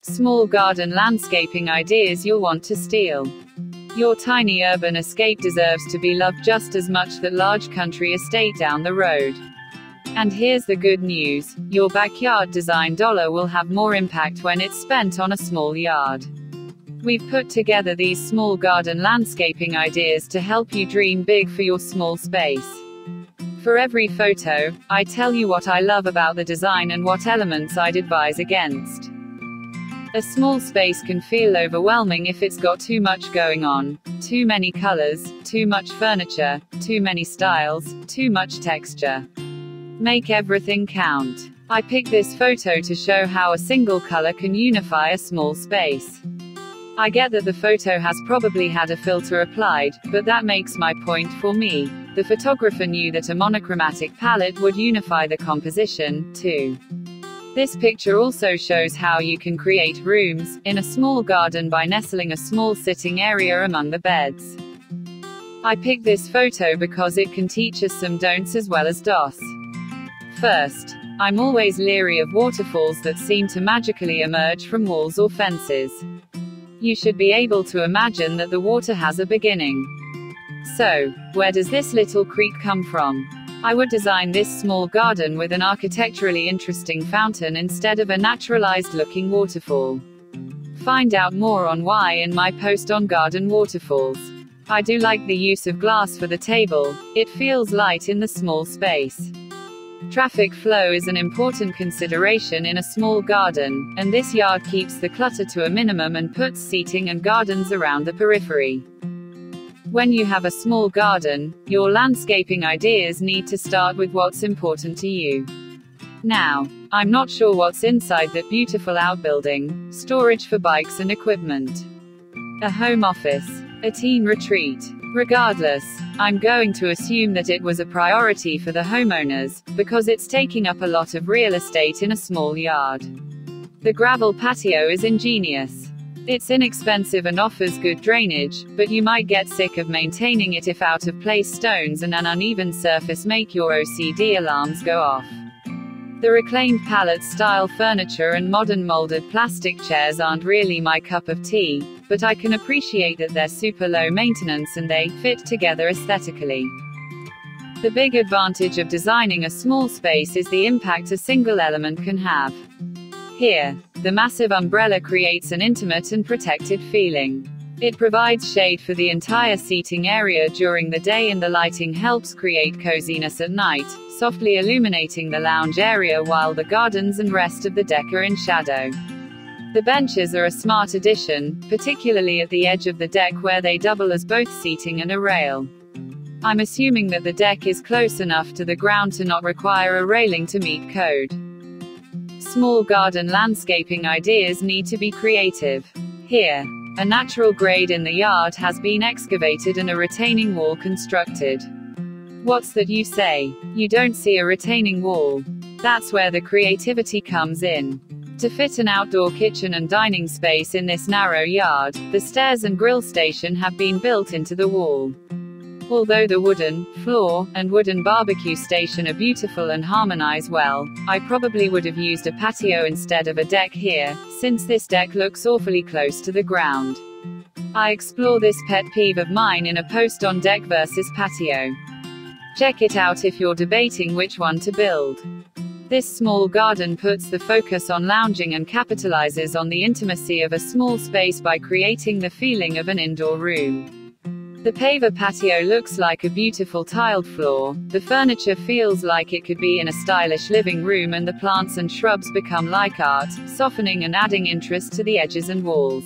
Small garden landscaping ideas you'll want to steal. Your tiny urban escape deserves to be loved just as much that large country estate down the road. And here's the good news, your backyard design dollar will have more impact when it's spent on a small yard. We've put together these small garden landscaping ideas to help you dream big for your small space. For every photo, I tell you what I love about the design and what elements I'd advise against. A small space can feel overwhelming if it's got too much going on, too many colors, too much furniture, too many styles, too much texture. Make everything count. I picked this photo to show how a single color can unify a small space. I get that the photo has probably had a filter applied, but that makes my point for me. The photographer knew that a monochromatic palette would unify the composition, too. This picture also shows how you can create rooms in a small garden by nestling a small sitting area among the beds. I picked this photo because it can teach us some don'ts as well as dos. First, I'm always leery of waterfalls that seem to magically emerge from walls or fences. You should be able to imagine that the water has a beginning. So, where does this little creek come from? I would design this small garden with an architecturally interesting fountain instead of a naturalized-looking waterfall. Find out more on why in my post on garden waterfalls. I do like the use of glass for the table, it feels light in the small space. Traffic flow is an important consideration in a small garden, and this yard keeps the clutter to a minimum and puts seating and gardens around the periphery. When you have a small garden, your landscaping ideas need to start with what's important to you. Now, I'm not sure what's inside that beautiful outbuilding, storage for bikes and equipment. A home office. A teen retreat. Regardless, I'm going to assume that it was a priority for the homeowners, because it's taking up a lot of real estate in a small yard. The gravel patio is ingenious. It's inexpensive and offers good drainage, but you might get sick of maintaining it if out-of-place stones and an uneven surface make your OCD alarms go off. The reclaimed pallet-style furniture and modern molded plastic chairs aren't really my cup of tea, but I can appreciate that they're super low maintenance and they fit together aesthetically. The big advantage of designing a small space is the impact a single element can have. Here, the massive umbrella creates an intimate and protected feeling. It provides shade for the entire seating area during the day and the lighting helps create coziness at night, softly illuminating the lounge area while the gardens and rest of the deck are in shadow. The benches are a smart addition, particularly at the edge of the deck where they double as both seating and a rail. I'm assuming that the deck is close enough to the ground to not require a railing to meet code. Small garden landscaping ideas need to be creative. Here, a natural grade in the yard has been excavated and a retaining wall constructed. What's that you say? You don't see a retaining wall. That's where the creativity comes in. To fit an outdoor kitchen and dining space in this narrow yard, the stairs and grill station have been built into the wall. Although the wooden floor and wooden barbecue station are beautiful and harmonize well, I probably would have used a patio instead of a deck here, since this deck looks awfully close to the ground. I explore this pet peeve of mine in a post on deck versus patio. Check it out if you're debating which one to build. This small garden puts the focus on lounging and capitalizes on the intimacy of a small space by creating the feeling of an indoor room. The paver patio looks like a beautiful tiled floor, the furniture feels like it could be in a stylish living room and the plants and shrubs become like art, softening and adding interest to the edges and walls.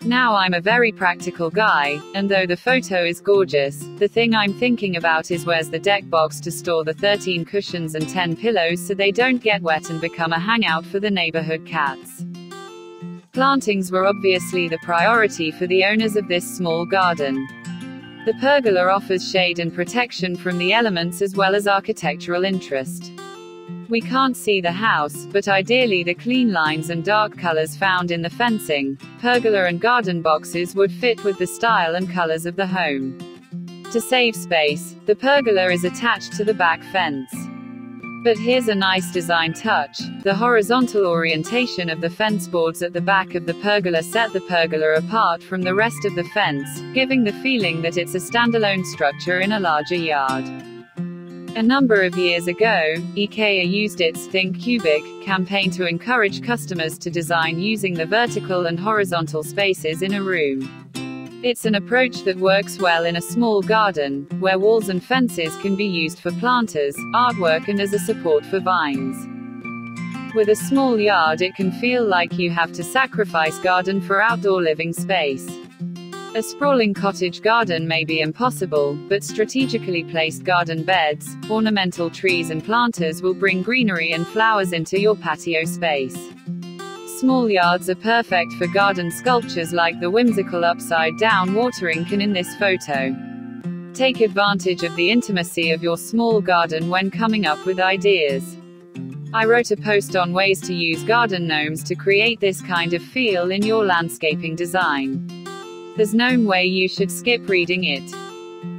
Now I'm a very practical guy, and though the photo is gorgeous, the thing I'm thinking about is where's the deck box to store the 13 cushions and 10 pillows so they don't get wet and become a hangout for the neighborhood cats. Plantings were obviously the priority for the owners of this small garden. The pergola offers shade and protection from the elements as well as architectural interest. We can't see the house, but ideally the clean lines and dark colors found in the fencing, pergola and garden boxes would fit with the style and colors of the home. To save space, the pergola is attached to the back fence. But here's a nice design touch. The horizontal orientation of the fence boards at the back of the pergola set the pergola apart from the rest of the fence, giving the feeling that it's a standalone structure in a larger yard. A number of years ago, IKEA used its Think Cubic campaign to encourage customers to design using the vertical and horizontal spaces in a room. It's an approach that works well in a small garden, where walls and fences can be used for planters, artwork and as a support for vines. With a small yard, it can feel like you have to sacrifice garden for outdoor living space. A sprawling cottage garden may be impossible, but strategically placed garden beds, ornamental trees and planters will bring greenery and flowers into your patio space. Small yards are perfect for garden sculptures like the whimsical upside-down watering can in this photo. Take advantage of the intimacy of your small garden when coming up with ideas. I wrote a post on ways to use garden gnomes to create this kind of feel in your landscaping design. There's no way you should skip reading it.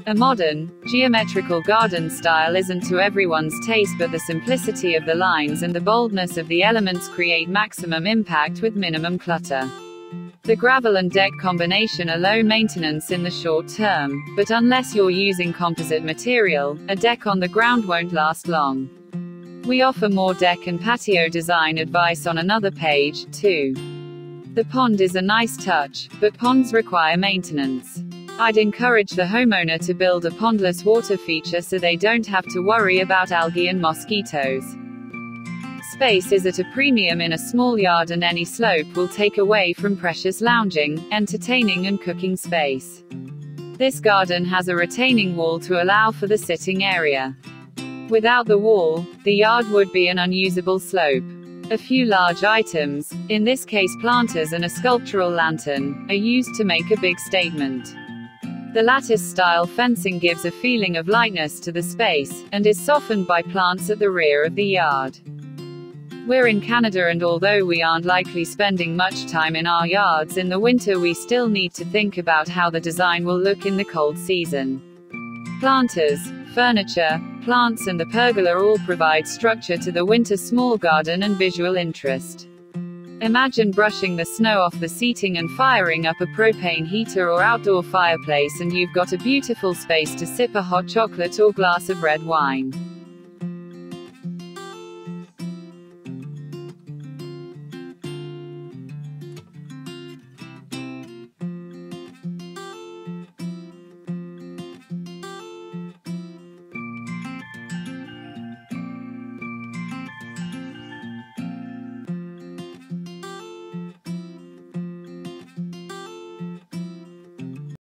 A modern, geometrical garden style isn't to everyone's taste, but the simplicity of the lines and the boldness of the elements create maximum impact with minimum clutter. The gravel and deck combination are low maintenance in the short term, but unless you're using composite material, a deck on the ground won't last long. We offer more deck and patio design advice on another page, too. The pond is a nice touch, but ponds require maintenance. I'd encourage the homeowner to build a pondless water feature so they don't have to worry about algae and mosquitoes. Space is at a premium in a small yard, and any slope will take away from precious lounging, entertaining and cooking space. This garden has a retaining wall to allow for the sitting area. Without the wall, the yard would be an unusable slope. A few large items, in this case planters and a sculptural lantern, are used to make a big statement. The lattice-style fencing gives a feeling of lightness to the space, and is softened by plants at the rear of the yard. We're in Canada, and although we aren't likely spending much time in our yards in the winter, we still need to think about how the design will look in the cold season. Planters, furniture, plants and the pergola all provide structure to the winter small garden and visual interest. Imagine brushing the snow off the seating and firing up a propane heater or outdoor fireplace, and you've got a beautiful space to sip a hot chocolate or glass of red wine.